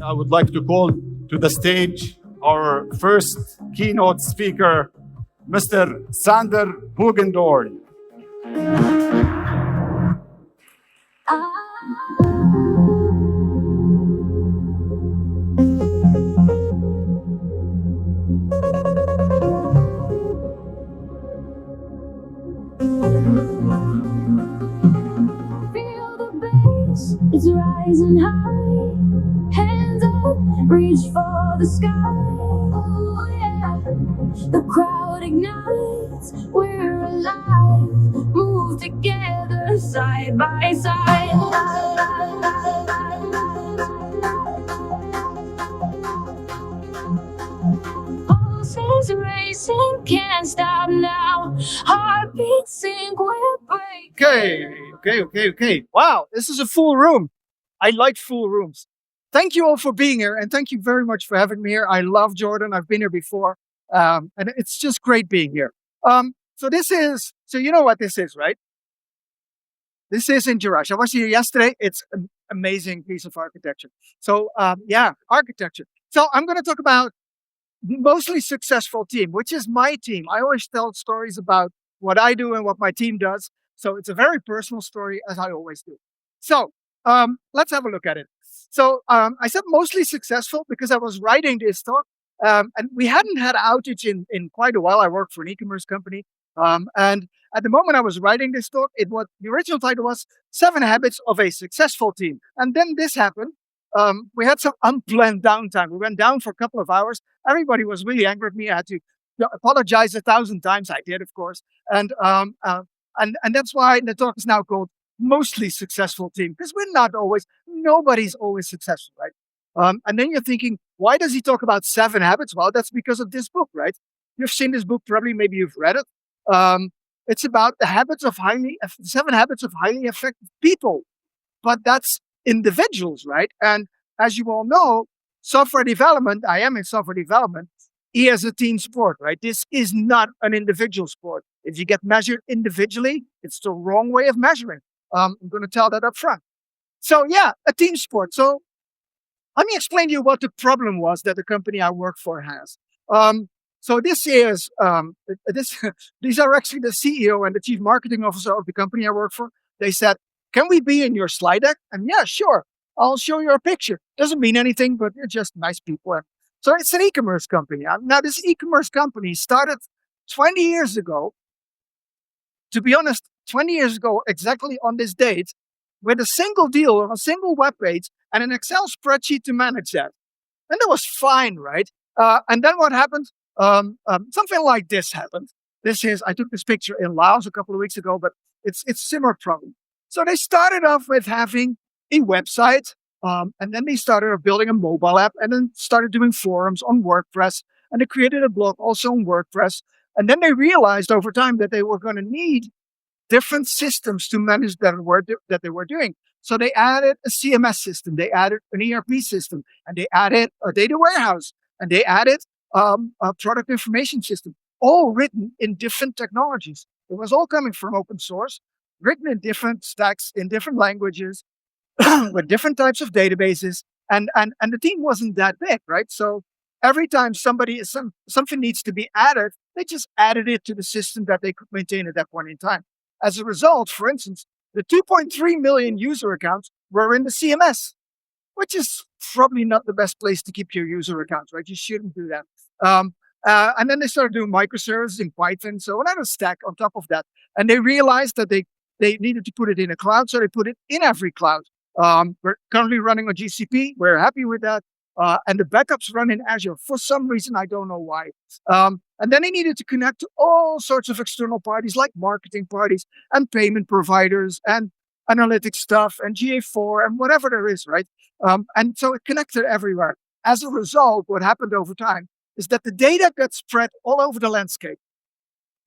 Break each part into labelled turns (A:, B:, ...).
A: I would like to call to the stage our first keynote speaker, Mr. Sander Hoogendoorn.
B: Feel the bass, it's rising high. Hands up, reach for the sky. Oh yeah, the crowd ignites. We're alive, move together side by side. Pulses racing, can't stop now. Heartbeat sync, we're breaking.
C: Okay. Wow, this is a full room. I like full rooms. Thank you all for being here, and thank you very much for having me here. I love Jordan. I've been here before, and it's just great being here. So you know what this is, right? This is in Garage. I was here yesterday. It's an amazing piece of architecture. So architecture. So I'm going to talk about mostly successful team, which is my team. I always tell stories about what I do and what my team does. So it's a very personal story, as I always do. So let's have a look at it. So I said mostly successful because I was writing this talk, and we hadn't had an outage in quite a while. I work for an e-commerce company. And at the moment I was writing this talk, the original title was 7 Habits of a Successful Team. And then this happened. We had some unplanned downtime. We went down for a couple of hours. Everybody was really angry at me. I had to apologize 1,000 times. I did, of course. And that's why the talk is now called Mostly Successful Team, because nobody's always successful, right? And then you're thinking, why does he talk about 7 habits? Well, that's because of this book, right? You've seen this book, probably, maybe you've read it. It's about the 7 habits of highly effective people, but that's individuals, right? And as you all know, software development, I am in software development, is a team sport, right? This is not an individual sport. If you get measured individually, it's the wrong way of measuring. I'm going to tell that up front. So yeah, a team sport. So let me explain to you what the problem was that the company I work for has. So this is these are actually the CEO and the chief marketing officer of the company I work for. They said, "Can we be in your slide deck?" And yeah, sure. I'll show you a picture. Doesn't mean anything, but they're just nice people. So it's an e-commerce company. Now this e-commerce company started 20 years ago. To be honest, 20 years ago, exactly on this date, with a single deal on a single web page and an Excel spreadsheet to manage that. And that was fine, right? And then what happened? Something like this happened. I took this picture in Laos a couple of weeks ago, but it's similar problem. So they started off with having a website, and then they started building a mobile app, and then started doing forums on WordPress, and they created a blog also on WordPress. And then they realized over time that they were going to need different systems to manage that they were doing. So they added a CMS system, they added an ERP system, and they added a data warehouse, and they added a product information system, all written in different technologies. It was all coming from open source, written in different stacks, in different languages, with different types of databases. And the team wasn't that big, right? So every time something needs to be added, they just added it to the system that they could maintain at that point in time. As a result, for instance, the 2.3 million user accounts were in the CMS, which is probably not the best place to keep your user accounts, right? You shouldn't do that. And then they started doing microservices in Python, so another stack on top of that. And they realized that they needed to put it in a cloud, so they put it in every cloud. We're currently running on GCP. We're happy with that. And the backups run in Azure for some reason. I don't know why. And then they needed to connect to all sorts of external parties like marketing parties and payment providers and analytics stuff and GA4 and whatever there is, right? And so it connected everywhere. As a result, what happened over time is that the data got spread all over the landscape.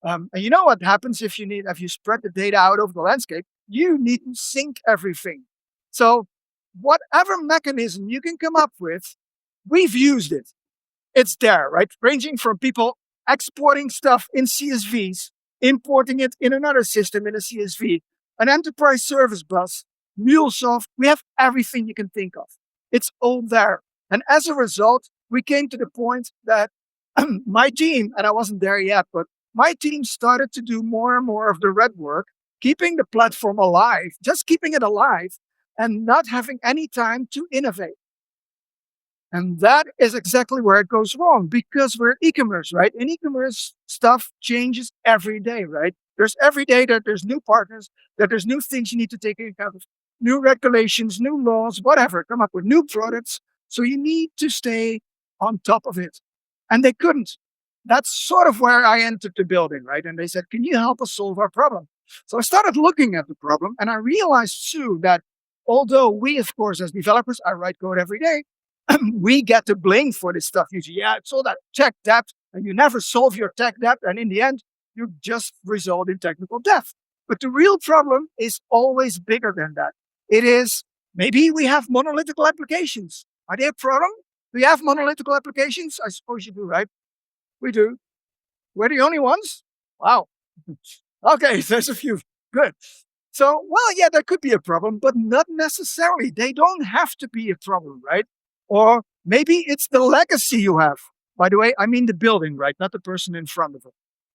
C: And you know what happens if you spread the data out over the landscape? You need to sync everything. So whatever mechanism you can come up with, we've used it. It's there, right? Ranging from people exporting stuff in CSVs, importing it in another system in a CSV, an enterprise service bus, MuleSoft. We have everything you can think of. It's all there. And as a result, we came to the point that my team, and I wasn't there yet, but my team started to do more and more of the red work, keeping the platform alive, just keeping it alive, and not having any time to innovate. And that is exactly where it goes wrong, because we're e-commerce, right? In e-commerce, stuff changes every day, right? There's every day that there's new partners, that there's new things you need to take into account of, new regulations, new laws, whatever, come up with new products. So you need to stay on top of it. And they couldn't. That's sort of where I entered the building, right? And they said, can you help us solve our problem? So I started looking at the problem, and I realized too that although we, of course, as developers, I write code every day, we get to blame for this stuff usually. Yeah, it's all that tech debt, and you never solve your tech debt, and in the end, you just result in technical debt. But the real problem is always bigger than that. It is, maybe we have monolithic applications. Are they a problem? Do you have monolithic applications? I suppose you do, right? We do. We're the only ones? Wow. Okay, there's a few. Good. So, well, yeah, there could be a problem, but not necessarily. They don't have to be a problem, right? Or maybe it's the legacy you have. By the way, I mean the building, right? Not the person in front of it.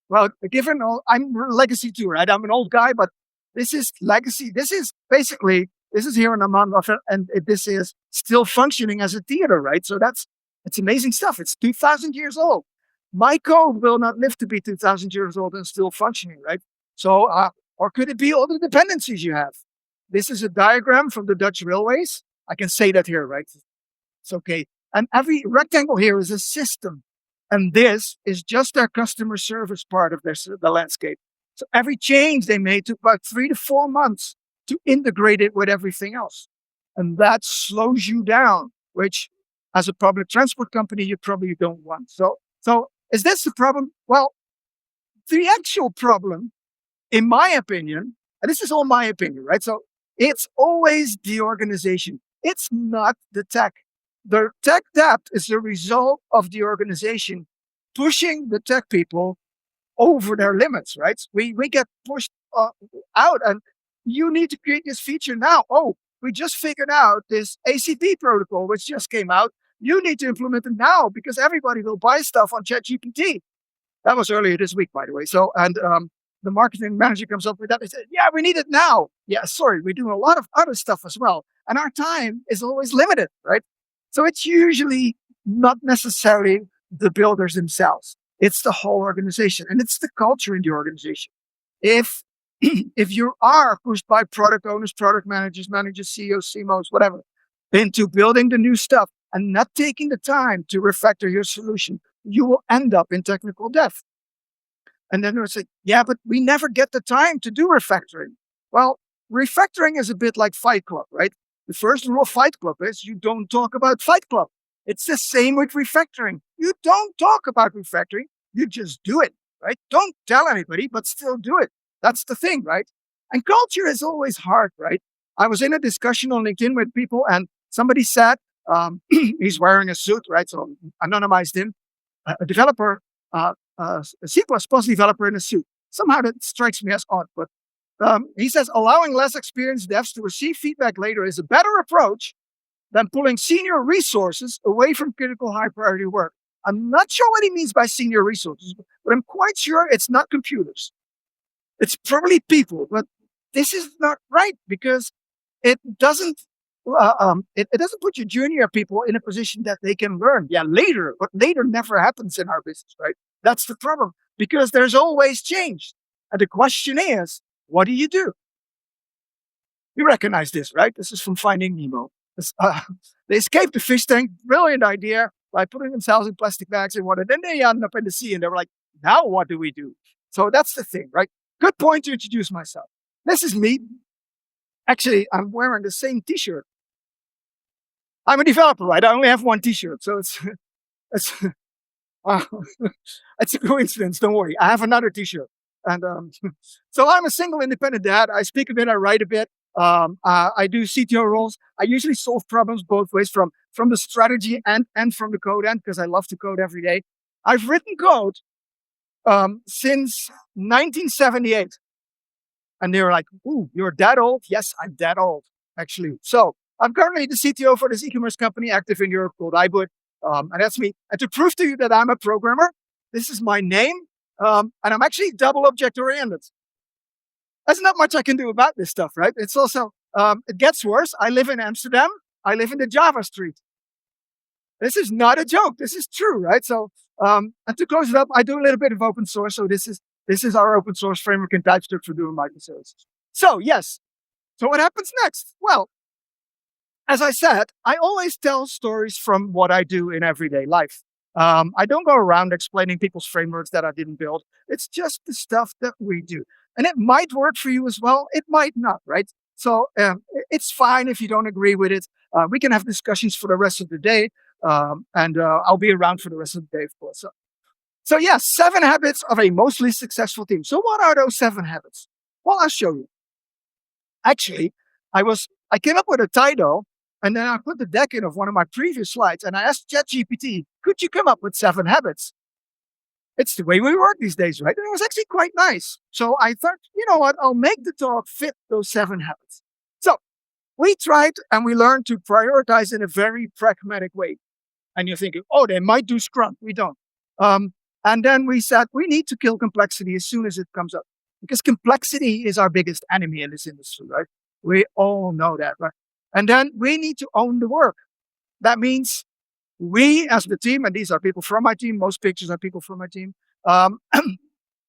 C: Well, given all, I'm legacy too, right? I'm an old guy, but this is legacy. This is basically, this is here in Amman, and this is still functioning as a theater, right? So it's amazing stuff. It's 2,000 years old. My code will not live to be 2,000 years old and still functioning, right? So, or could it be all the dependencies you have? This is a diagram from the Dutch railways. I can say that here, right? It's okay. And every rectangle here is a system. And this is just their customer service part of the landscape. So every change they made took about 3 to 4 months to integrate it with everything else. And that slows you down, which as a public transport company, you probably don't want. So is this the problem? Well, the actual problem, in my opinion, and this is all my opinion, right? So it's always the organization. It's not the tech. The tech debt is the result of the organization pushing the tech people over their limits, right? We get pushed out, and you need to create this feature now. Oh, we just figured out this ACP protocol, which just came out. You need to implement it now because everybody will buy stuff on ChatGPT. That was earlier this week, by the way. So, and the marketing manager comes up with that. They said, yeah, we need it now. Yeah, sorry, we're doing a lot of other stuff as well. And our time is always limited, right? So it's usually not necessarily the builders themselves. It's the whole organization, and it's the culture in the organization. If you are pushed by product owners, product managers, CEOs, CMOs, whatever, into building the new stuff and not taking the time to refactor your solution, you will end up in technical debt. And then they'll say, yeah, but we never get the time to do refactoring. Well, refactoring is a bit like Fight Club, right? The first rule of Fight Club is you don't talk about Fight Club. It's the same with refactoring. You don't talk about refactoring. You just do it, right? Don't tell anybody, but still do it. That's the thing, right? And culture is always hard, right? I was in a discussion on LinkedIn with people, and somebody said, he's wearing a suit, right? So anonymized him, a developer, a C++ developer in a suit. Somehow that strikes me as odd, but he says allowing less experienced devs to receive feedback later is a better approach than pulling senior resources away from critical high priority work. I'm not sure what he means by senior resources, but I'm quite sure it's not computers. It's probably people, but this is not right because it doesn't it doesn't put your junior people in a position that they can learn. Yeah, later, but later never happens in our business, right? That's the problem because there's always change. And the question is, what do? You recognize this, right? This is from Finding Nemo. They escaped the fish tank, brilliant idea, by putting themselves in plastic bags and water. Then they end up in the sea and they were like, now what do we do? So that's the thing, right? Good point to introduce myself. This is me. Actually, I'm wearing the same t-shirt. I'm a developer, right? I only have one t-shirt, so it's it's a coincidence. Don't worry. I have another t-shirt. And so I'm a single independent dad. I speak a bit, I write a bit. I do CTO roles. I usually solve problems both ways, from the strategy and from the code end, because I love to code every day. I've written code since 1978. And they were like, ooh, you're that old? Yes, I'm that old, actually. So I'm currently the CTO for this e-commerce company active in Europe called iBOOD. And that's me. And to prove to you that I'm a programmer, this is my name. And I'm actually double object oriented. There's not much I can do about this stuff, right? It's also, it gets worse. I live in Amsterdam. I live in the Java street. This is not a joke. This is true, right? So, and to close it up, I do a little bit of open source. So this is our open source framework in TypeScript for doing microservices. So yes. So what happens next? Well, as I said, I always tell stories from what I do in everyday life. I don't go around explaining people's frameworks that I didn't build. It's just the stuff that we do. And it might work for you as well. It might not, right? So it's fine if you don't agree with it. We can have discussions for the rest of the day. And I'll be around for the rest of the day, of course. So yeah, 7 habits of a mostly successful team. So what are those 7 habits? Well, I'll show you. Actually, I came up with a title, and then I put the deck in of one of my previous slides, and I asked ChatGPT, could you come up with 7 habits? It's the way we work these days, right? And it was actually quite nice. So I thought, you know what, I'll make the talk fit those 7 habits. So we tried and we learned to prioritize in a very pragmatic way. And you're thinking, oh, they might do Scrum. We don't. And then we said, we need to kill complexity as soon as it comes up. Because complexity is our biggest enemy in this industry, right? We all know that, right? And then we need to own the work. That means we as the team, and these are people from my team, most pictures are people from my team,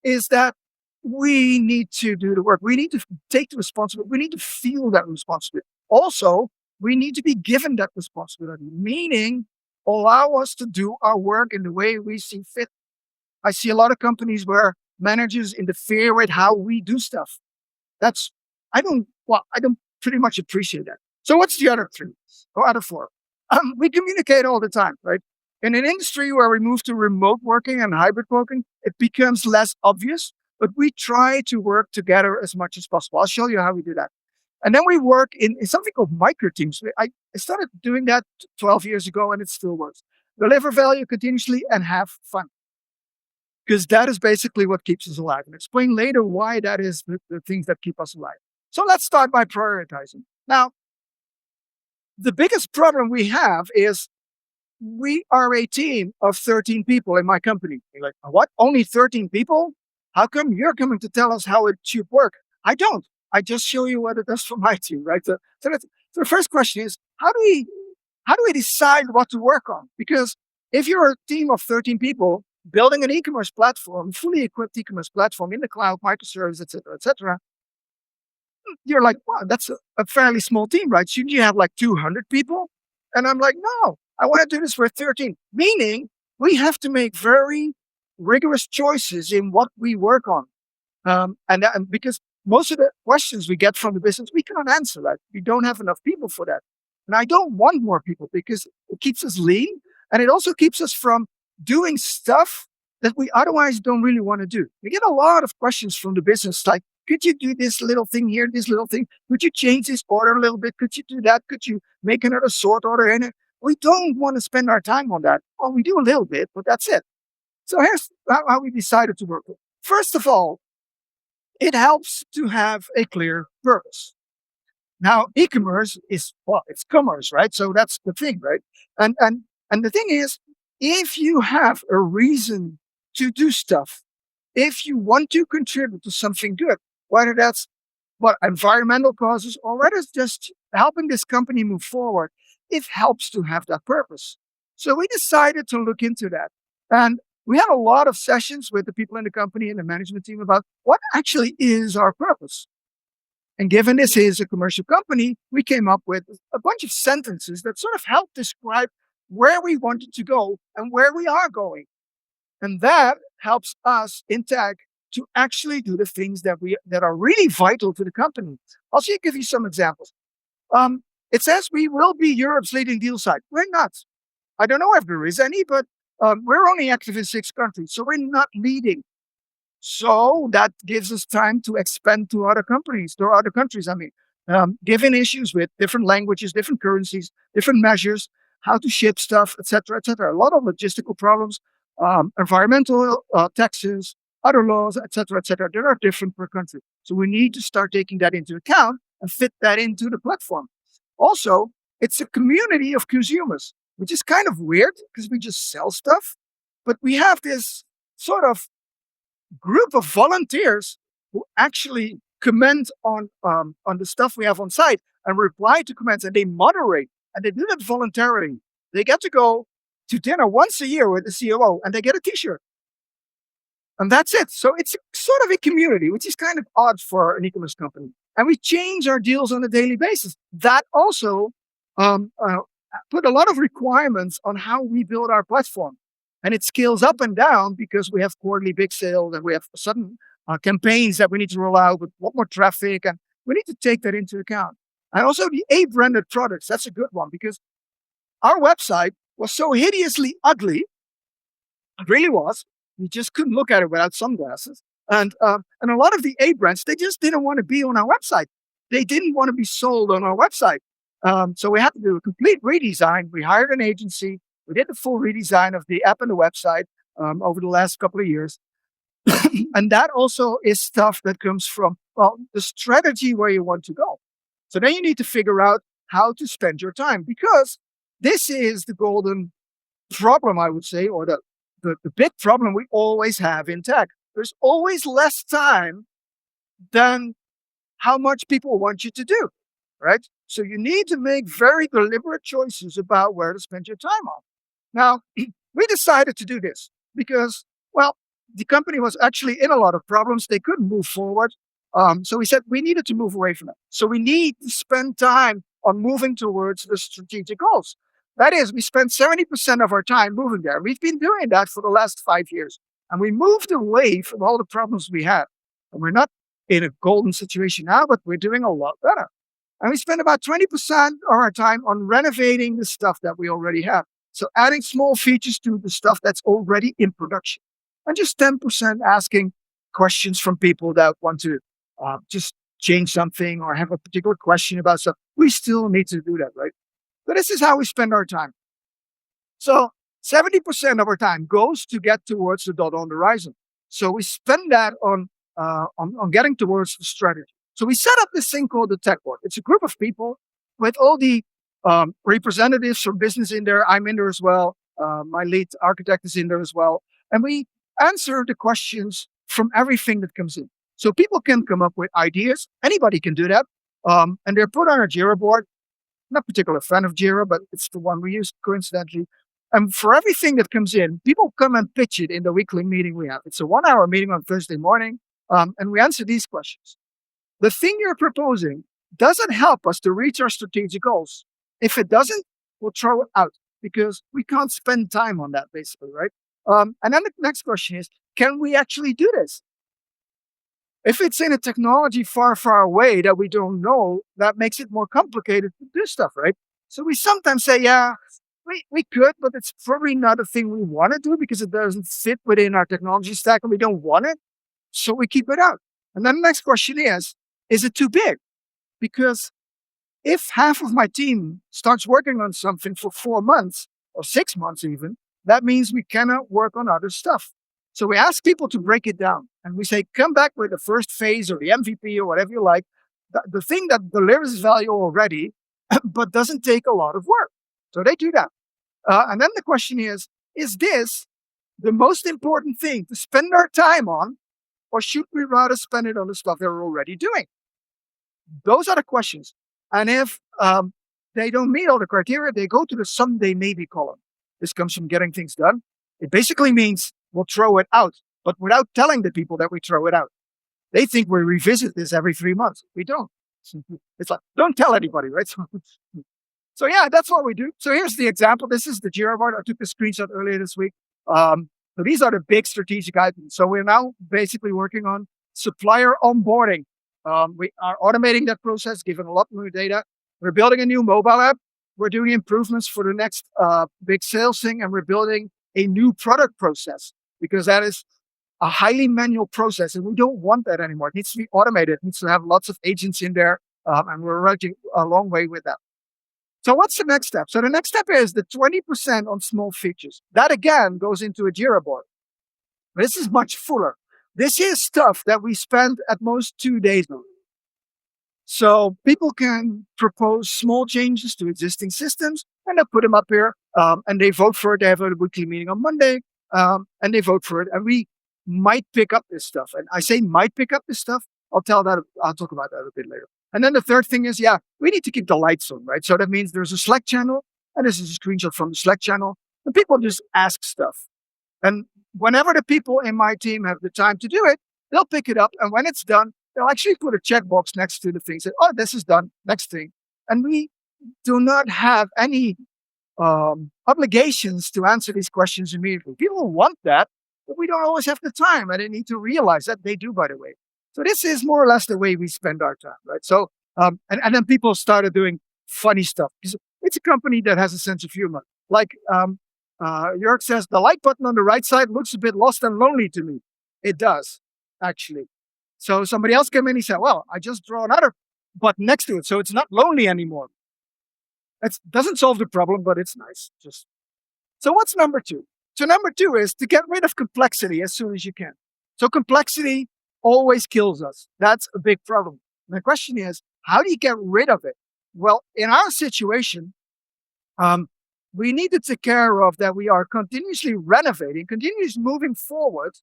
C: is that we need to do the work. We need to take the responsibility. We need to feel that responsibility. Also, we need to be given that responsibility, meaning allow us to do our work in the way we see fit. I see a lot of companies where managers interfere with how we do stuff. I don't pretty much appreciate that. So what's the other 3 or other 4? We communicate all the time, right? In an industry where we move to remote working and hybrid working, it becomes less obvious, but we try to work together as much as possible. I'll show you how we do that. And then we work in something called Microteams. I started doing that 12 years ago, and it still works. Deliver value continuously and have fun. Because that is basically what keeps us alive. And explain later why that is the things that keep us alive. So let's start by prioritizing. Now, the biggest problem we have is we are a team of 13 people in my company. You're like, what? Only 13 people? How come you're coming to tell us how it should work? I don't. I just show you what it does for my team, right? So the first question is, how do we decide what to work on? Because if you're a team of 13 people building an e-commerce platform, fully equipped e-commerce platform in the cloud, microservices, et cetera, you're like, wow, that's a fairly small team, right? Shouldn't you have like 200 people? And I'm like, no, I want to do this for 13. Meaning we have to make very rigorous choices in what we work on. And because most of the questions we get from the business, we cannot answer that. We don't have enough people for that. And I don't want more people because it keeps us lean. And it also keeps us from doing stuff that we otherwise don't really want to do. We get a lot of questions from the business, like, could you do this little thing here, this little thing? Could you change this order a little bit? Could you do that? Could you make another sort order in it? We don't want to spend our time on that. Well, we do a little bit, but that's it. So here's how we decided to work. First of all, it helps to have a clear purpose. Now, e-commerce is, it's commerce, right? So that's the thing, right? And the thing is, if you have a reason to do stuff, if you want to contribute to something good, whether that's environmental causes or whether it's just helping this company move forward, it helps to have that purpose. So we decided to look into that. And we had a lot of sessions with the people in the company and the management team about what actually is our purpose. And given this is a commercial company, we came up with a bunch of sentences that sort of help describe where we wanted to go and where we are going. And that helps us in tech to actually do the things that are really vital to the company. I'll give you some examples. It says we will be Europe's leading deal site. We're not. I don't know if there is any, but we're only active in 6 countries, so we're not leading. So that gives us time to expand to other countries. Given issues with different languages, different currencies, different measures, how to ship stuff, et cetera, et cetera. A lot of logistical problems, environmental taxes, other laws, et cetera, et cetera. They are different per country. So we need to start taking that into account and fit that into the platform. Also, it's a community of consumers, which is kind of weird because we just sell stuff. But we have this sort of group of volunteers who actually comment on the stuff we have on site and reply to comments, and they moderate, and they do that voluntarily. They get to go to dinner once a year with the COO, and they get a T-shirt. And that's it. So it's sort of a community, which is kind of odd for an e-commerce company. And we change our deals on a daily basis. That also put a lot of requirements on how we build our platform. And it scales up and down because we have quarterly big sales and we have sudden campaigns that we need to roll out with a lot more traffic. And we need to take that into account. And also the A-branded products, that's a good one because our website was so hideously ugly. It really was. You just couldn't look at it without sunglasses. And a lot of the A brands, they just didn't want to be on our website. They didn't want to be sold on our website. So we had to do a complete redesign. We hired an agency. We did the full redesign of the app and the website over the last couple of years. And that also is stuff that comes from, well, the strategy where you want to go. So then you need to figure out how to spend your time, because this is the golden problem, I would say, or the big problem we always have in tech. There's always less time than how much people want you to do, right? So you need to make very deliberate choices about where to spend your time on. Now, we decided to do this because, well, the company was actually in a lot of problems. They couldn't move forward. So we said we needed to move away from it. So we need to spend time on moving towards the strategic goals. That is, we spend 70% of our time moving there. We've been doing that for the last 5 years. And we moved away from all the problems we had. And we're not in a golden situation now, but we're doing a lot better. And we spend about 20% of our time on renovating the stuff that we already have. So adding small features to the stuff that's already in production. And just 10% asking questions from people that want to just change something or have a particular question about stuff. We still need to do that, right? But this is how we spend our time. So 70% of our time goes to get towards the dot on the horizon. So we spend that on getting towards the strategy. So we set up this thing called the tech board. It's a group of people with all the representatives from business in there. I'm in there as well. My lead architect is in there as well. And we answer the questions from everything that comes in. So people can come up with ideas. Anybody can do that. And they're put on a Jira board. Not a particular fan of Jira, but it's the one we use coincidentally. And for everything that comes in, people come and pitch it in the weekly meeting we have. It's a 1-hour meeting on Thursday morning. And we answer these questions. The thing you're proposing doesn't help us to reach our strategic goals. If it doesn't, we'll throw it out because we can't spend time on that, basically, right? And then the next question is, can we actually do this? If it's in a technology far, far away that we don't know, that makes it more complicated to do stuff, right? So we sometimes say, yeah, we could, but it's probably not a thing we want to do because it doesn't fit within our technology stack and we don't want it. So we keep it out. And then the next question is it too big? Because if half of my team starts working on something for 4 months or 6 months even, that means we cannot work on other stuff. So we ask people to break it down and we say, come back with the first phase or the MVP or whatever you like, the thing that delivers value already, but doesn't take a lot of work. So they do that. And then the question is this the most important thing to spend our time on, or should we rather spend it on the stuff they're already doing? Those are the questions. And if they don't meet all the criteria, they go to the someday maybe column. This comes from getting things done. It basically means we'll throw it out, but without telling the people that we throw it out. They think we revisit this every 3 months. We don't. It's like, don't tell anybody, right? So yeah, that's what we do. So here's the example. This is the Jira board. I took a screenshot earlier this week. So these are the big strategic items. So we're now basically working on supplier onboarding. We are automating that process, giving a lot more data. We're building a new mobile app. We're doing improvements for the next big sales thing, and we're building a new product process because that is a highly manual process, and we don't want that anymore. It needs to be automated. It needs to have lots of agents in there, and we're running a long way with that. So what's the next step? So the next step is the 20% on small features. That again goes into a Jira board. This is much fuller. This is stuff that we spend at most 2 days on. So people can propose small changes to existing systems and they put them up here and they vote for it. They have a weekly meeting on Monday and they vote for it. And we might pick up this stuff. And I say might pick up this stuff. I'll talk about that a bit later. And then the third thing is, we need to keep the lights on, right? So that means there's a Slack channel, and this is a screenshot from the Slack channel, and people just ask stuff. And whenever the people in my team have the time to do it, they'll pick it up. And when it's done, they'll actually put a checkbox next to the thing, say, oh, this is done, next thing. And we do not have any obligations to answer these questions immediately. People want that, but we don't always have the time. And they need to realize that they do, by the way. So this is more or less the way we spend our time, right? So, and then people started doing funny stuff. It's a company that has a sense of humor. Like Jörg says, the like button on the right side looks a bit lost and lonely to me. It does, actually. So somebody else came in, he said, well, I just draw another button next to it, so it's not lonely anymore. That doesn't solve the problem, but it's nice. So what's number two? So number two is to get rid of complexity as soon as you can. So complexity always kills us. That's a big problem. And the question is, how do you get rid of it? Well, in our situation, we need to take care of that we are continuously renovating, continuously moving forward.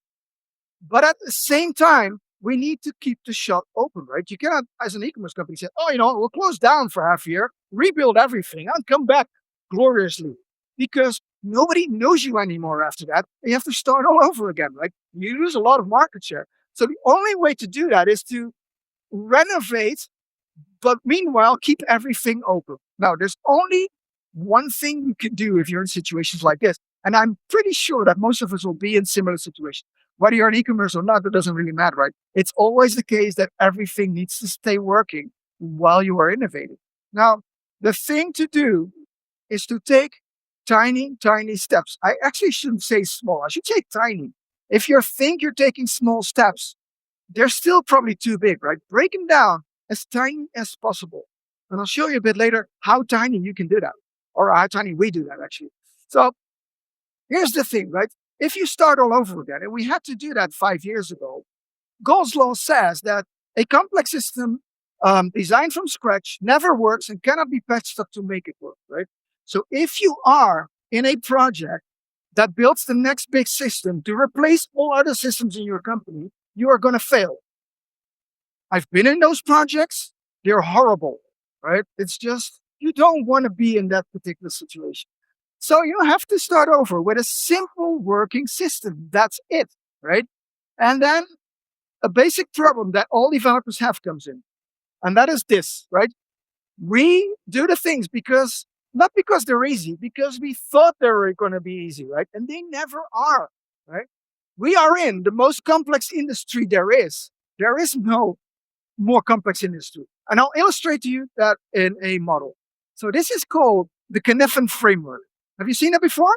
C: But at the same time, we need to keep the shop open, right? You cannot, as an e-commerce company, say, oh, we'll close down for half a year, rebuild everything, and come back gloriously. Because nobody knows you anymore after that. You have to start all over again, right? You lose a lot of market share. So the only way to do that is to renovate, but meanwhile, keep everything open. Now, there's only one thing you can do if you're in situations like this. And I'm pretty sure that most of us will be in similar situations. Whether you're in e-commerce or not, it doesn't really matter, right? It's always the case that everything needs to stay working while you are innovating. Now, the thing to do is to take tiny, tiny steps. I actually shouldn't say small. I should say tiny. If you think you're taking small steps, they're still probably too big, right? Break them down as tiny as possible. And I'll show you a bit later how tiny you can do that, or how tiny we do that, actually. So here's the thing, right? If you start all over again, and we had to do that 5 years ago, Gall's law says that a complex system designed from scratch never works and cannot be patched up to make it work, right? So if you are in a project that builds the next big system to replace all other systems in your company, you are going to fail. I've been in those projects. They're horrible, right? It's just, you don't want to be in that particular situation. So you have to start over with a simple working system. That's it, right? And then a basic problem that all developers have comes in. And that is this, right? We do the things not because they're easy, because we thought they were going to be easy, right? And they never are, right? We are in the most complex industry there is. There is no more complex industry. And I'll illustrate to you that in a model. So this is called the Cynefin framework. Have you seen it before?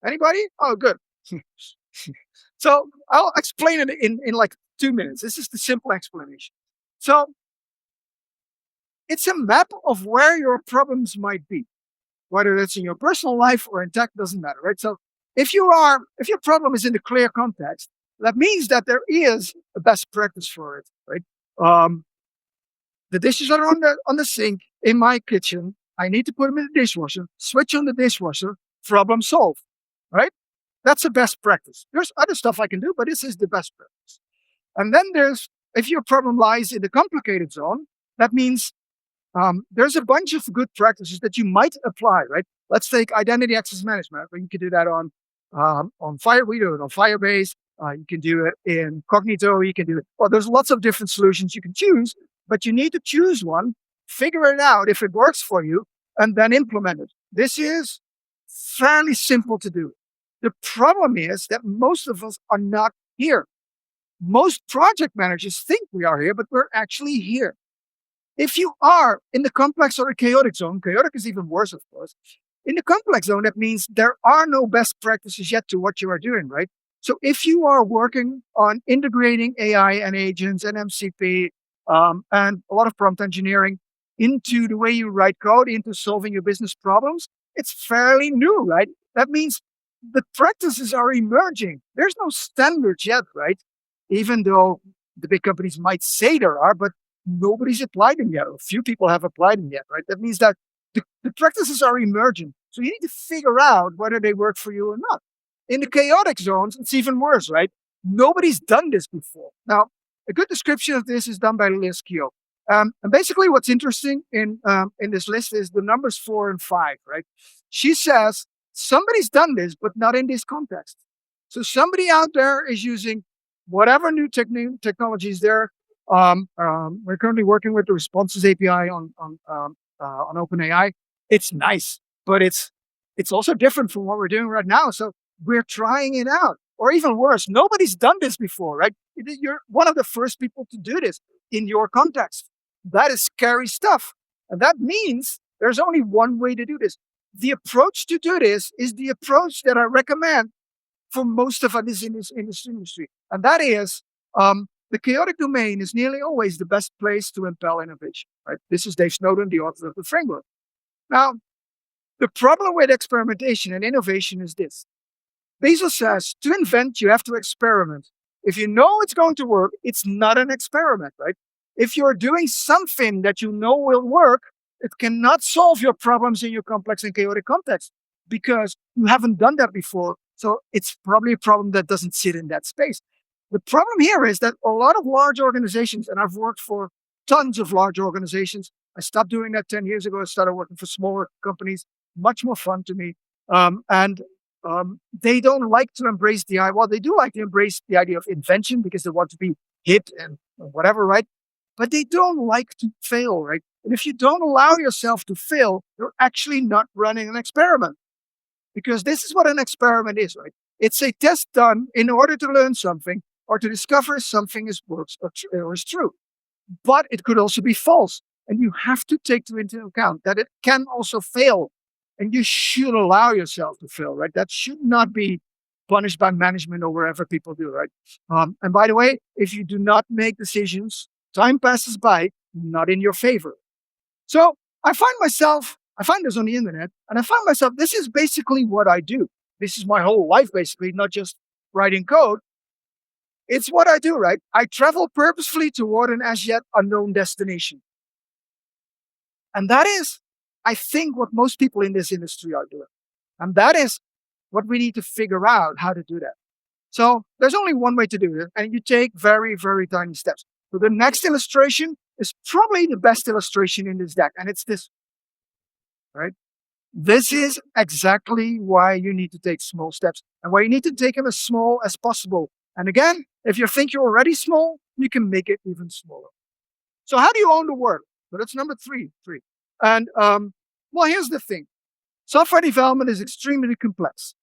C: Anybody? Oh, good. So I'll explain it in like 2 minutes. This is the simple explanation. So it's a map of where your problems might be, whether it's in your personal life or in tech, doesn't matter, right? So if your problem is in the clear context, that means that there is a best practice for it, right? The dishes are on the sink in my kitchen. I need to put them in the dishwasher, switch on the dishwasher, problem solved, right? That's a best practice. There's other stuff I can do, but this is the best practice. And then if your problem lies in the complicated zone, that means there's a bunch of good practices that you might apply, right? Let's take identity access management. You can do that on we do it on Firebase. You can do it in Cognito. You can do it. Well, there's lots of different solutions you can choose, but you need to choose one, figure it out if it works for you, and then implement it. This is fairly simple to do. The problem is that most of us are not here. Most project managers think we are here, but we're actually here. If you are in the complex or the chaotic zone, chaotic is even worse, of course. In the complex zone, that means there are no best practices yet to what you are doing, right? So if you are working on integrating AI and agents and MCP and a lot of prompt engineering into the way you write code, into solving your business problems, it's fairly new, right? That means the practices are emerging. There's no standards yet, right? Even though the big companies might say there are, but nobody's applied them yet, or few people have applied them yet, right? That means that the practices are emergent. So you need to figure out whether they work for you or not. In the chaotic zones, it's even worse, right? Nobody's done this before. Now, a good description of this is done by Liz Keogh. And basically what's interesting in this list is the numbers 4 and 5, right? She says, somebody's done this, but not in this context. So somebody out there is using whatever new technologies there. We're currently working with the Responses API on OpenAI. It's nice, but it's also different from what we're doing right now. So we're trying it out. Or even worse, nobody's done this before, right? You're one of the first people to do this in your context. That is scary stuff. And that means there's only one way to do this. The approach to do this is the approach that I recommend for most of us in this industry. And that is, the chaotic domain is nearly always the best place to impel innovation, right? This is Dave Snowden, the author of the framework. Now, the problem with experimentation and innovation is this. Basil says, to invent, you have to experiment. If you know it's going to work, it's not an experiment, right? If you're doing something that you know will work, it cannot solve your problems in your complex and chaotic context because you haven't done that before. So it's probably a problem that doesn't sit in that space. The problem here is that a lot of large organizations, and I've worked for tons of large organizations. I stopped doing that 10 years ago. I started working for smaller companies, much more fun to me. They don't like to embrace they do like to embrace the idea of invention because they want to be hip and whatever, right? But they don't like to fail, right? And if you don't allow yourself to fail, you're actually not running an experiment. Because this is what an experiment is, right? It's a test done in order to learn something or to discover if something works or is true. But it could also be false. And you have to take into account that it can also fail. And you should allow yourself to fail, right? That should not be punished by management or wherever people do, right? And by the way, if you do not make decisions, time passes by, not in your favor. So I find this on the internet, and I find myself, this is basically what I do. This is my whole life, basically, not just writing code. It's what I do, right? I travel purposefully toward an as yet unknown destination. And that is, I think, what most people in this industry are doing. And that is what we need to figure out how to do that. So there's only one way to do it, and you take very, very tiny steps. So the next illustration is probably the best illustration in this deck, and it's this, right? This is exactly why you need to take small steps and why you need to take them as small as possible. And again, if you think you're already small, you can make it even smaller. So how do you own the work? So that's number three. And well, here's the thing. Software development is extremely complex.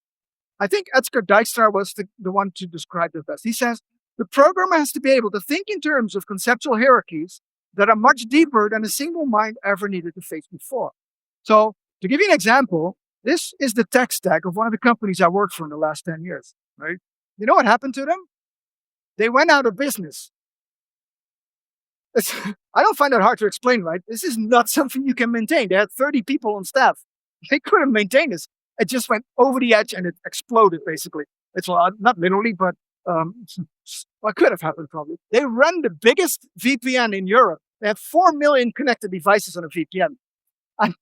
C: I think Edgar Dijkstra was the one to describe it best. He says, the programmer has to be able to think in terms of conceptual hierarchies that are much deeper than a single mind ever needed to face before. So to give you an example, this is the tech stack of one of the companies I worked for in the last 10 years, right? You know what happened to them? They went out of business. I don't find that hard to explain, right? This is not something you can maintain. They had 30 people on staff. They couldn't maintain this. It just went over the edge and it exploded, basically. It's not literally, but what could have happened probably. They run the biggest VPN in Europe. They have 4 million connected devices on a VPN.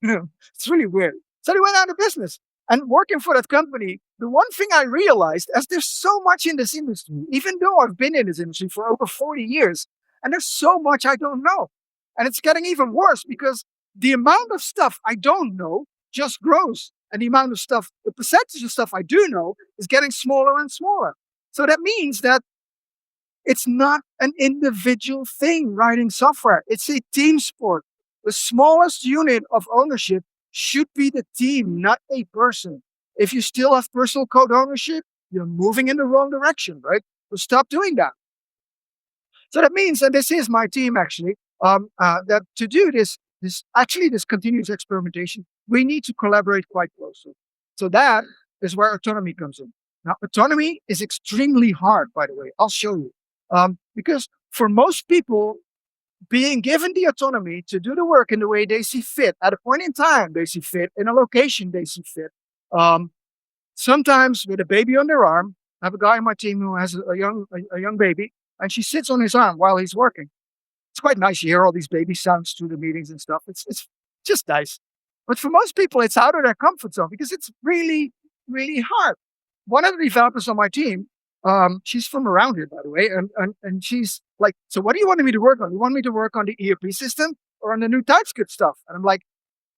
C: It's really weird. So they went out of business. And working for that company, the one thing I realized, as there's so much in this industry, even though I've been in this industry for over 40 years, and there's so much I don't know. And it's getting even worse because the amount of stuff I don't know just grows. And the amount of stuff, the percentage of stuff I do know is getting smaller and smaller. So that means that it's not an individual thing writing software. It's a team sport. The smallest unit of ownership should be the team, not a person. If you still have personal code ownership, you're moving in the wrong direction, right? So stop doing that. So that means, and this is my team actually, that to do this continuous experimentation, we need to collaborate quite closely. So that is where autonomy comes in. Now, autonomy is extremely hard, by the way. I'll show you. Because for most people, being given the autonomy to do the work in the way they see fit, at a point in time they see fit, in a location they see fit. Sometimes with a baby on their arm, I have a guy on my team who has a young baby, and she sits on his arm while he's working. It's quite nice. You hear all these baby sounds through the meetings and stuff. It's just nice. But for most people, it's out of their comfort zone because it's really, really hard. One of the developers on my team, she's from around here, by the way, and she's like, so what do you want me to work on? You want me to work on the ERP system or on the new TypeScript stuff? And I'm like,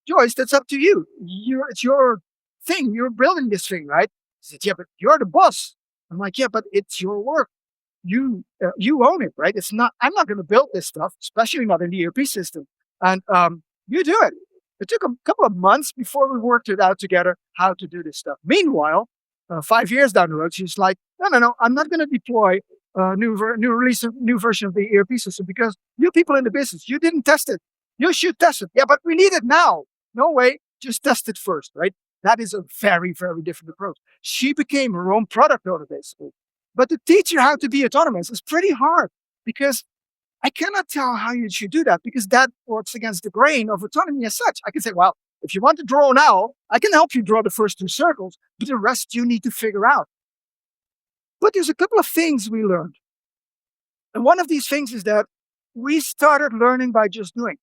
C: Joyce, that's up to you. It's your thing. You're building this thing, right? She said, yeah, but you're the boss. I'm like, yeah, but it's your work. You own it, right? It's not. I'm not going to build this stuff, especially not in the ERP system. And you do it. It took a couple of months before we worked it out together how to do this stuff. Meanwhile, 5 years down the road, she's like, no, I'm not going to deploy a new version of the ERP system because you people in the business, you didn't test it. You should test it. Yeah, but we need it now. No way. Just test it first, right? That is a very, very different approach. She became her own product owner, basically. But to teach her how to be autonomous is pretty hard because I cannot tell how you should do that because that works against the grain of autonomy as such. I can say, well, if you want to draw an owl, I can help you draw the first 2 circles, but the rest you need to figure out. But there's a couple of things we learned. And one of these things is that we started learning by just doing.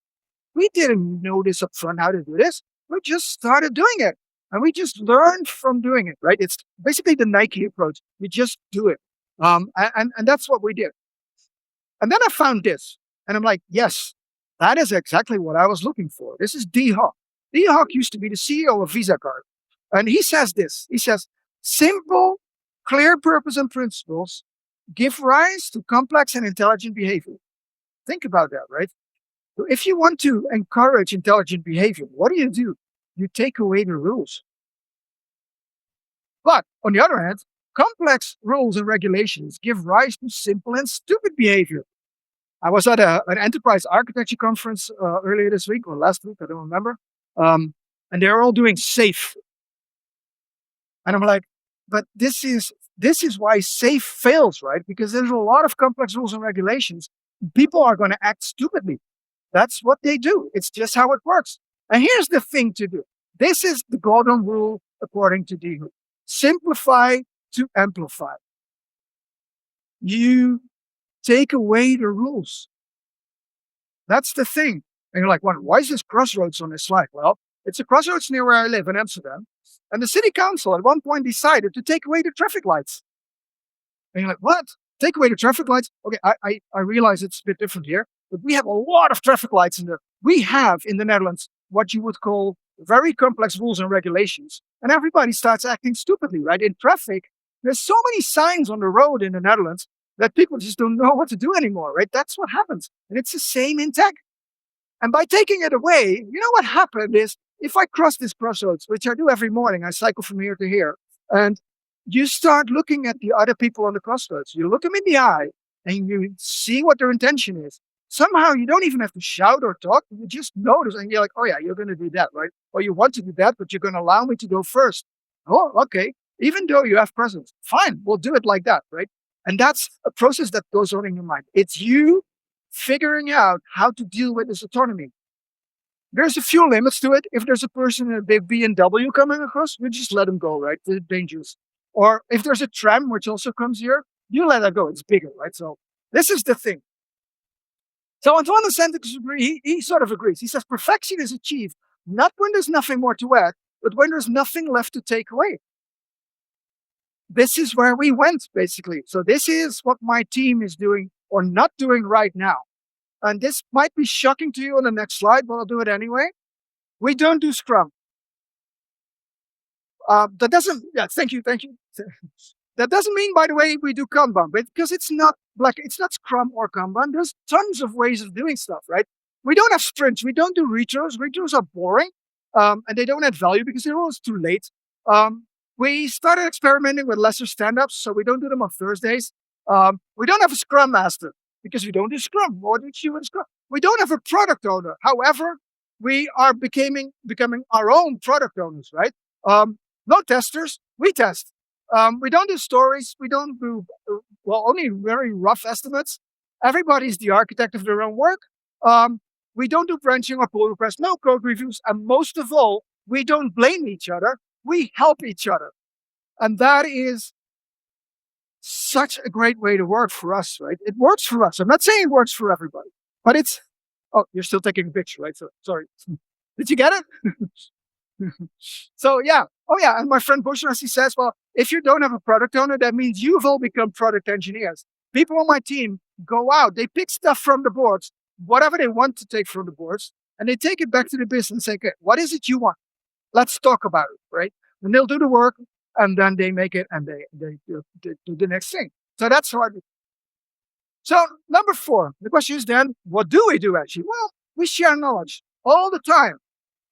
C: We didn't know this up front how to do this. We just started doing it. And we just learned from doing it, right? It's basically the Nike approach. You just do it. And that's what we did. And then I found this. And I'm like, yes, that is exactly what I was looking for. This is D. Hawk. D. Hawk used to be the CEO of Visa Card. And he says this. He says, simple, clear purpose and principles give rise to complex and intelligent behavior. Think about that, right? So if you want to encourage intelligent behavior, what do? You take away the rules. But on the other hand, complex rules and regulations give rise to simple and stupid behavior. I was at an enterprise architecture conference earlier this week or last week, I don't remember. And they're all doing SAFe. And I'm like, but this is why SAFe fails, right? Because there's a lot of complex rules and regulations. People are going to act stupidly. That's what they do. It's just how it works. And here's the thing to do. This is the golden rule according to D. Simplify to amplify. You take away the rules. That's the thing. And you're like, well, why is this crossroads on this slide? Well, it's a crossroads near where I live in Amsterdam. And the city council at one point decided to take away the traffic lights. And you're like, what? Take away the traffic lights? Okay, I realize it's a bit different here, but we have a lot of traffic lights in there. We have in the Netherlands what you would call very complex rules and regulations. And everybody starts acting stupidly, right? In traffic, there's so many signs on the road in the Netherlands that people just don't know what to do anymore, right? That's what happens. And it's the same in tech. And by taking it away, you know what happened is if I cross this crossroads, which I do every morning, I cycle from here to here, and you start looking at the other people on the crossroads. You look them in the eye and you see what their intention is. Somehow you don't even have to shout or talk. You just notice and you're like, oh yeah, you're going to do that, right? Or you want to do that, but you're going to allow me to go first. Oh, okay. Even though you have presence, fine, we'll do it like that, right? And that's a process that goes on in your mind. It's you figuring out how to deal with this autonomy. There's a few limits to it. If there's a person in a big BMW coming across, you just let them go, right? It's dangerous. Or if there's a tram, which also comes here, you let that go. It's bigger, right? So this is the thing. So Antoine de Saint-Exupéry, he sort of agrees. He says, perfection is achieved not when there's nothing more to add, but when there's nothing left to take away. This is where we went, basically. So this is what my team is doing or not doing right now. And this might be shocking to you on the next slide, but I'll do it anyway. We don't do Scrum. That doesn't, yeah, thank you. That doesn't mean, by the way, we do Kanban, because it's not Scrum or Kanban. There's tons of ways of doing stuff, right? We don't have sprints. We don't do retros. Retros are boring, and they don't add value because they're always too late. We started experimenting with lesser stand-ups, so we don't do them on Thursdays. We don't have a Scrum Master because we don't do Scrum. What did you with Scrum? We don't have a product owner. However, we are becoming our own product owners, right? No testers. We test. We don't do stories. We don't do, well, only very rough estimates. Everybody's the architect of their own work. We don't do branching or pull requests, no code reviews. And most of all, we don't blame each other. We help each other. And that is such a great way to work for us, right? It works for us. I'm not saying it works for everybody. But it's, oh, you're still taking a picture, right? So sorry. Did you get it? So yeah. Oh yeah. And my friend Bushras, he says, well, if you don't have a product owner, that means you've all become product engineers. People on my team go out, they pick stuff from the boards, whatever they want to take from the boards, and they take it back to the business and say, okay, what is it you want? Let's talk about it, right? And they'll do the work, and then they make it, and they do the next thing. So that's how I do. So number 4, the question is then, what do we do actually? Well, we share knowledge all the time.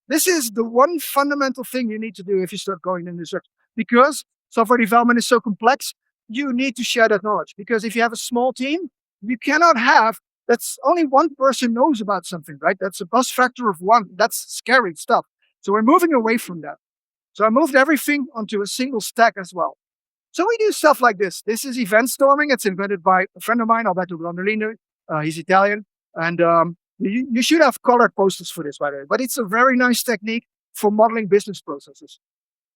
C: This is the one fundamental thing you need to do if you start going in this direction. Because software development is so complex, you need to share that knowledge. Because if you have a small team, you cannot have, that's only one person knows about something, right? That's a bus factor of 1. That's scary stuff. So we're moving away from that. So I moved everything onto a single stack as well. So we do stuff like this. This is event storming. It's invented by a friend of mine, Alberto Blondolino. He's Italian. And you should have colored posters for this, by the way. But it's a very nice technique for modeling business processes.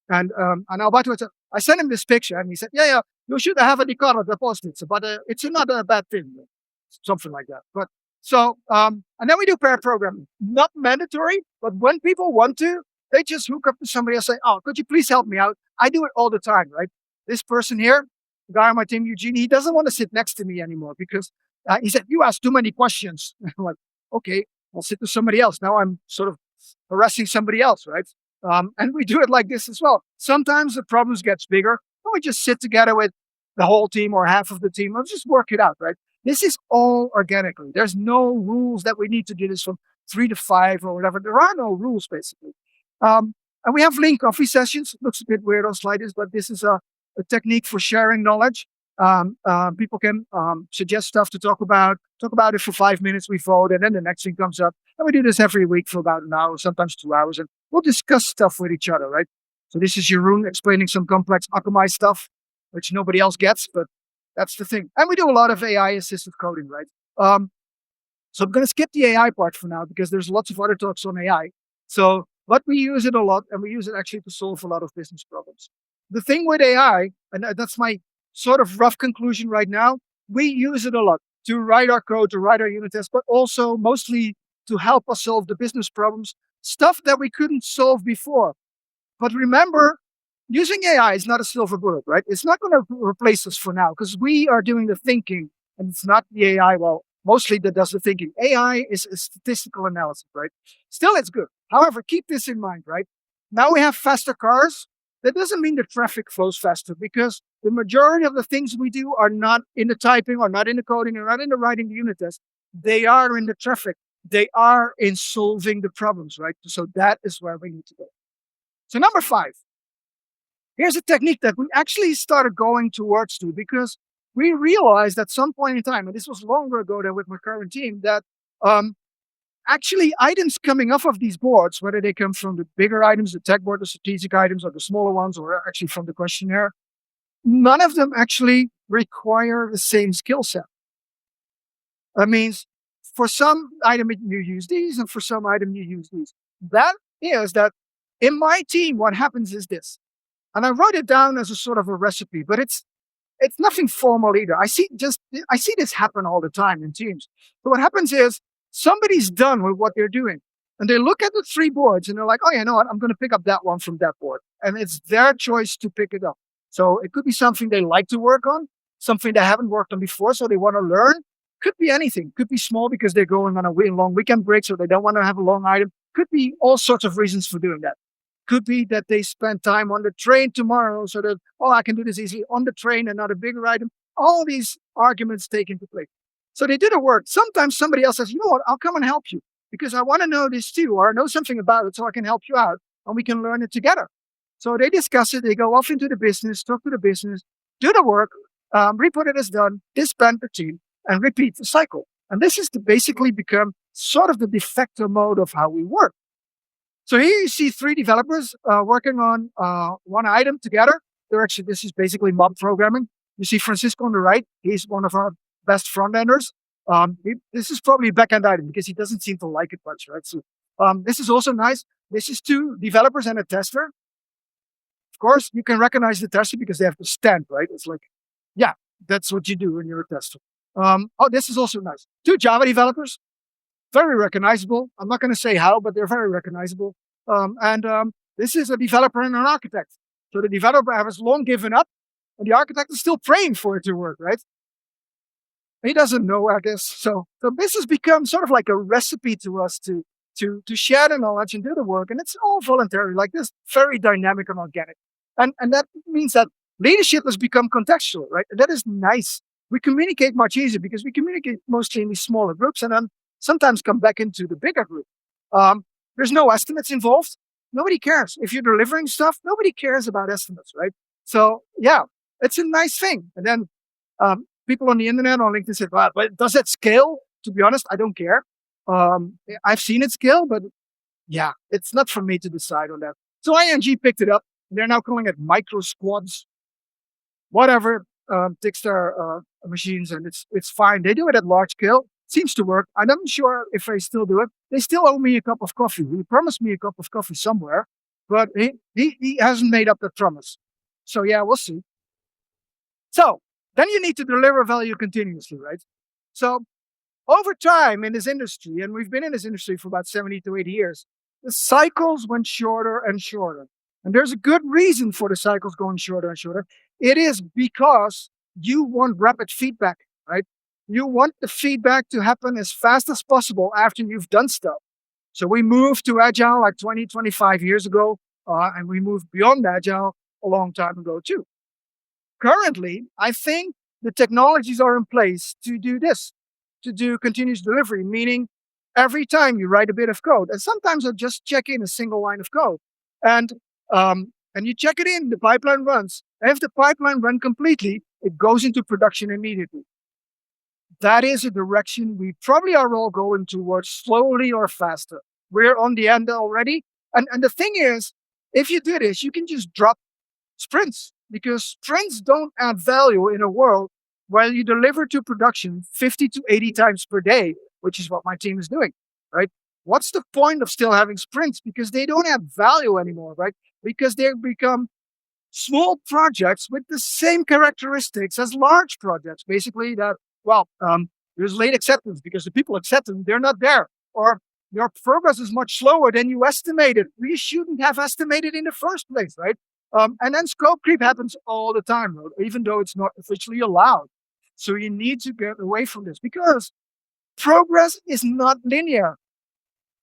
C: And Alberto, I sent him this picture, and he said, yeah, you should have a decolored the post-its, but it's not a bad thing. Something like that. But so, and then we do pair programming. Not mandatory, but when people want to, they just hook up to somebody and say, oh, could you please help me out? I do it all the time, right? This person here, the guy on my team, Eugene, he doesn't want to sit next to me anymore because he said, you ask too many questions. I'm like, okay, I'll sit with somebody else. Now I'm sort of harassing somebody else, right? And we do it like this as well. Sometimes the problems gets bigger, and we just sit together with the whole team or half of the team. Let's just work it out, right? This is all organically. There's no rules that we need to do this from 3 to 5 or whatever. There are no rules, basically. And we have link coffee sessions. It looks a bit weird on slides, but this is a technique for sharing knowledge. People can suggest stuff to talk about it for 5 minutes, we vote, and then the next thing comes up. And we do this every week for about an hour, sometimes 2 hours, and we'll discuss stuff with each other, right? So this is Jeroen explaining some complex Akamai stuff, which nobody else gets, but that's the thing. And we do a lot of AI-assisted coding, right? So I'm going to skip the AI part for now because there's lots of other talks on AI. So, but we use it a lot, and we use it actually to solve a lot of business problems. The thing with AI, and that's my sort of rough conclusion right now, we use it a lot to write our code, to write our unit tests, but also mostly to help us solve the business problems, stuff that we couldn't solve before. But remember, using AI is not a silver bullet, right? It's not going to replace us for now because we are doing the thinking, and it's not the AI, well, mostly that does the thinking. AI is a statistical analysis, right? Still, it's good. However, keep this in mind, right? Now we have faster cars. That doesn't mean the traffic flows faster because the majority of the things we do are not in the typing or not in the coding or not in the writing the unit test. They are in the traffic. They are in solving the problems, right? So that is where we need to go. So number 5, here's a technique that we actually started going towards to because we realized at some point in time, and this was longer ago than with my current team, that actually items coming off of these boards, whether they come from the bigger items, the tech board, the strategic items, or the smaller ones, or actually from the questionnaire, none of them actually require the same skill set. That means for some item you use these, and for some item you use these. That is that in my team, what happens is this. And I wrote it down as a sort of a recipe, but it's nothing formal either. I see this happen all the time in teams. So what happens is somebody's done with what they're doing, and they look at the 3 boards and they're like, oh, you know what? I'm going to pick up that one from that board. And it's their choice to pick it up. So it could be something they like to work on, something they haven't worked on before, so they want to learn. Could be anything. Could be small because they're going on a long weekend break, so they don't want to have a long item. Could be all sorts of reasons for doing that. Could be that they spend time on the train tomorrow so that, oh, I can do this easily on the train and not a bigger item. All these arguments take into play. So they do the work. Sometimes somebody else says, you know what, I'll come and help you because I want to know this too, or I know something about it so I can help you out and we can learn it together. So they discuss it. They go off into the business, talk to the business, do the work, report it as done, disband the team, and repeat the cycle. And this is to basically become sort of the de facto mode of how we work. So here you see 3 developers working on one item together. This is basically mob programming. You see Francisco on the right. He's one of our best front-enders. This is probably a back-end item because he doesn't seem to like it much, right? So this is also nice. This is 2 developers and a tester. Of course, you can recognize the tester because they have the stand, right? It's like, yeah, that's what you do when you're a tester. Oh, this is also nice. 2 Java developers. very recognizable. I'm not going to say how, but they're very recognizable. This is a developer and an architect. So the developer has long given up, and the architect is still praying for it to work, right? He doesn't know, I guess. So this has become sort of like a recipe to us to share the knowledge and do the work, and it's all voluntary, like this, very dynamic and organic. And that means that leadership has become contextual, right? And that is nice. We communicate much easier because we communicate mostly in these smaller groups and then sometimes come back into the bigger group. There's no estimates involved. Nobody cares. If you're delivering stuff, nobody cares about estimates, right? So yeah, it's a nice thing. And then people on the internet, on LinkedIn said, well, but does that scale? To be honest, I don't care. I've seen it scale, but yeah, it's not for me to decide on that. So ING picked it up. They're now calling it micro squads. Whatever, takes their machines, and it's fine. They do it at large scale. Seems to work. I'm not sure if they still do it. They still owe me a cup of coffee. He promised me a cup of coffee somewhere, but he hasn't made up that promise. So yeah, we'll see. So then you need to deliver value continuously, right? So over time in this industry, and we've been in this industry for about 70 to 80 years, the cycles went shorter and shorter. And there's a good reason for the cycles going shorter and shorter. It is because you want rapid feedback, right? You want the feedback to happen as fast as possible after you've done stuff. So we moved to Agile like 20, 25 years ago, and we moved beyond Agile a long time ago too. Currently, I think the technologies are in place to do this, to do continuous delivery, meaning every time you write a bit of code, and sometimes I'll just check in a single line of code, and you check it in, the pipeline runs. And if the pipeline runs completely, it goes into production immediately. That is a direction we probably are all going towards, slowly or faster. We're on the end already. And the thing is, if you do this, you can just drop sprints, because sprints don't add value in a world where you deliver to production 50 to 80 times per day, which is what my team is doing, right? What's the point of still having sprints? Because they don't add value anymore, right? Because they become small projects with the same characteristics as large projects. Basically that, there's late acceptance because the people accept them, they're not there. Or your progress is much slower than you estimated. We shouldn't have estimated in the first place, right? And then scope creep happens all the time, even though it's not officially allowed. So you need to get away from this because progress is not linear.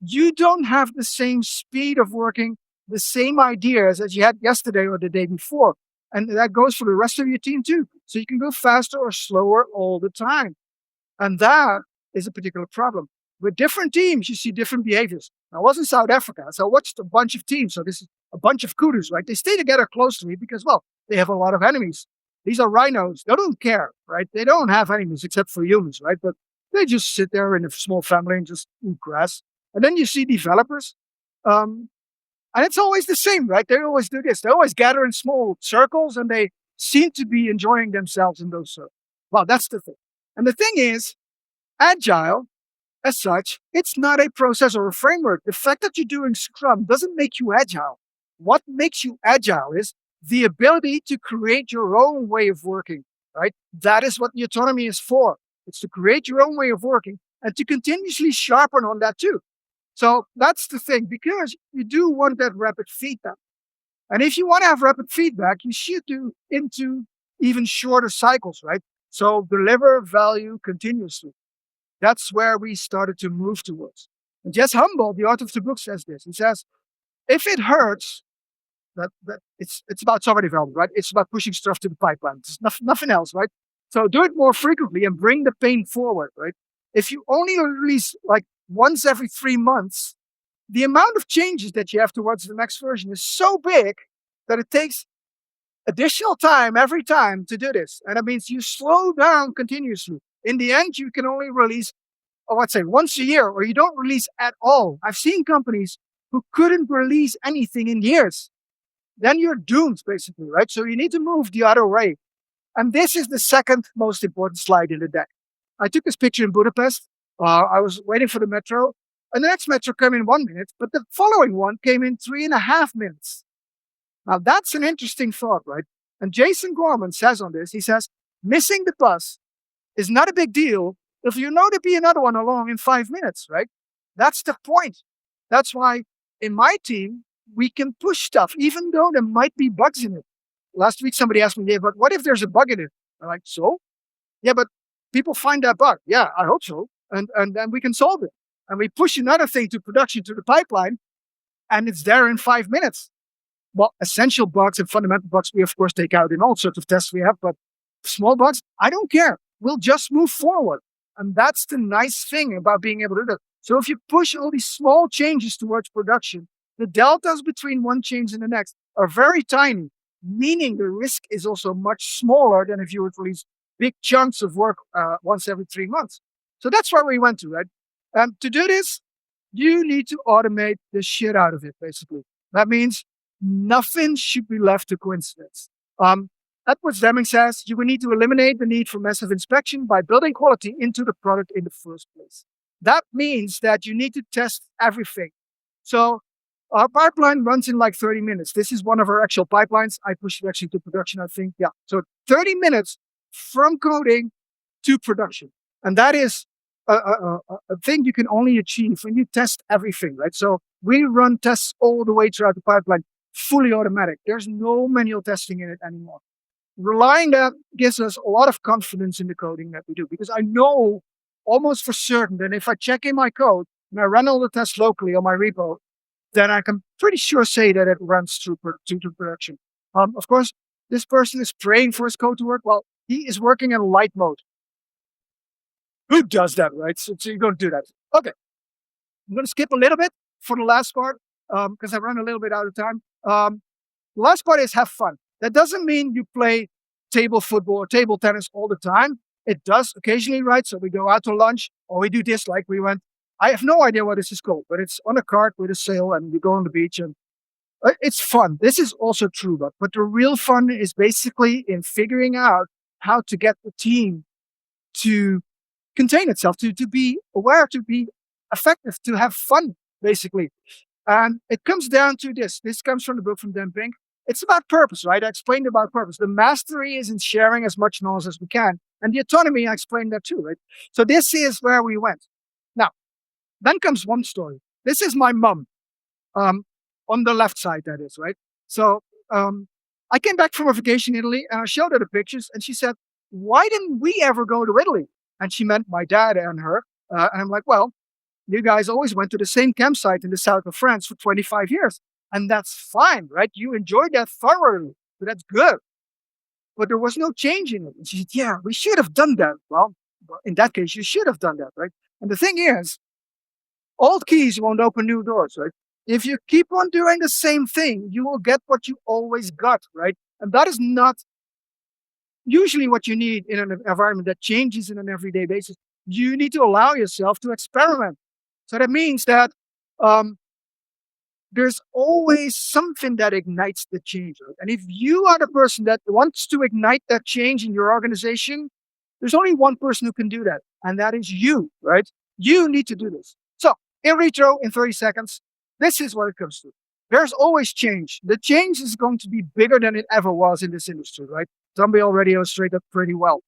C: You don't have the same speed of working, the same ideas as you had yesterday or the day before. And that goes for the rest of your team too. So you can go faster or slower all the time. And that is a particular problem. With different teams, you see different behaviors. I was in South Africa, so I watched a bunch of teams. So this is a bunch of kudos, right? They stay together closely because, they have a lot of enemies. These are rhinos. They don't care, right? They don't have enemies except for humans, right? But they just sit there in a small family and just eat grass. And then you see developers. And it's always the same, right? They always do this. They always gather in small circles and they seem to be enjoying themselves in those circles. Well, that's the thing. And the thing is, Agile, as such, it's not a process or a framework. The fact that you're doing Scrum doesn't make you Agile. What makes you Agile is the ability to create your own way of working, right? That is what the autonomy is for. It's to create your own way of working and to continuously sharpen on that too. So that's the thing, because you do want that rapid feedback. And if you want to have rapid feedback, you should do into even shorter cycles, right? So deliver value continuously. That's where we started to move towards. And Jess Humboldt, the author of the book, says this. He says, if it hurts, that it's about software development, right? It's about pushing stuff to the pipeline. It's nothing else, right? So do it more frequently and bring the pain forward, right? If you only release like once every 3 months, the amount of changes that you have towards the next version is so big that it takes additional time every time to do this. And that means you slow down continuously. In the end, you can only release, once a year, or you don't release at all. I've seen companies who couldn't release anything in years. Then you're doomed, basically, right? So you need to move the other way. And this is the second most important slide in the deck. I took this picture in Budapest. I was waiting for the metro, and the next metro came in 1 minute, but the following one came in 3.5 minutes. Now that's an interesting thought, right? And Jason Gorman says on this, he says, missing the bus is not a big deal if you know there'll be another one along in 5 minutes, right? That's the point. That's why in my team, we can push stuff, even though there might be bugs in it. Last week, somebody asked me, yeah, but what if there's a bug in it? I'm like, so? Yeah, but people find that bug. Yeah, I hope so. And then we can solve it. And we push another thing to production, to the pipeline, and it's there in 5 minutes. Well, essential bugs and fundamental bugs, we of course take out in all sorts of tests we have, but small bugs, I don't care. We'll just move forward. And that's the nice thing about being able to do that. So if you push all these small changes towards production, the deltas between one change and the next are very tiny, meaning the risk is also much smaller than if you would release big chunks of work once every 3 months. So that's where we went to, right? To do this, you need to automate the shit out of it, basically. That means nothing should be left to coincidence. Edward Deming says you will need to eliminate the need for massive inspection by building quality into the product in the first place. That means that you need to test everything. So our pipeline runs in like 30 minutes. This is one of our actual pipelines. I pushed it actually to production, I think. Yeah. So 30 minutes from coding to production. And that is a thing you can only achieve when you test everything, right? So we run tests all the way throughout the pipeline, fully automatic. There's no manual testing in it anymore. Relying that gives us a lot of confidence in the coding that we do, because I know almost for certain that if I check in my code and I run all the tests locally on my repo, then I can pretty sure say that it runs through to production. Of course, this person is praying for his code to work. Well, he is working in light mode. Who does that, right? So you don't do that. Okay. I'm going to skip a little bit for the last part because I run a little bit out of time. The last part is have fun. That doesn't mean you play table football or table tennis all the time. It does occasionally, right? So we go out to lunch or we do this like we went. I have no idea what this is called, but it's on a cart with a sail and you go on the beach and it's fun. This is also true, but the real fun is basically in figuring out how to get the team to contain itself, to be aware, to be effective, to have fun, basically. And it comes down to this. This comes from the book from Dan Pink. It's about purpose, right? I explained about purpose. The mastery is in sharing as much knowledge as we can. And the autonomy, I explained that too, right? So this is where we went. Now, then comes one story. This is my mom, on the left side, that is, right? So I came back from a vacation in Italy and I showed her the pictures and she said, why didn't we ever go to Italy? And she meant my dad and her. And I'm like, well, you guys always went to the same campsite in the south of France for 25 years. And that's fine, right? You enjoyed that thoroughly. So that's good. But there was no change in it. And she said, yeah, we should have done that. Well, in that case, you should have done that, right? And the thing is, old keys won't open new doors, right? If you keep on doing the same thing, you will get what you always got, right? And that is not usually what you need in an environment that changes in an everyday basis. You need to allow yourself to experiment. So that means that there's always something that ignites the change. Right? And if you are the person that wants to ignite that change in your organization, there's only one person who can do that, and that is you, right? You need to do this. So in retro, in 30 seconds, this is what it comes to. There's always change. The change is going to be bigger than it ever was in this industry, right? Zombie already illustrated that pretty well.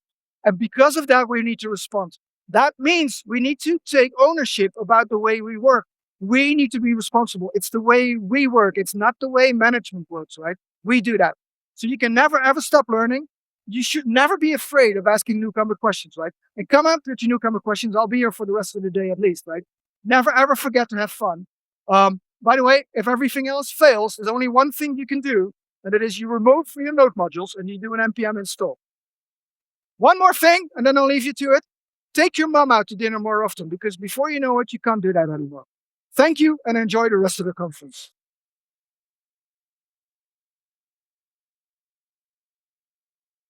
C: And because of that, we need to respond. That means we need to take ownership about the way we work. We need to be responsible. It's the way we work. It's not the way management works, right? We do that. So you can never, ever stop learning. You should never be afraid of asking newcomer questions, right? And come up with your newcomer questions. I'll be here for the rest of the day at least, right? Never, ever forget to have fun. By the way, if everything else fails, there's only one thing you can do, and it is you remove from your node modules and you do an npm install. One more thing, and then I'll leave you to it. Take your mom out to dinner more often, because before you know it, you can't do that anymore. Thank you, and enjoy the rest of the conference.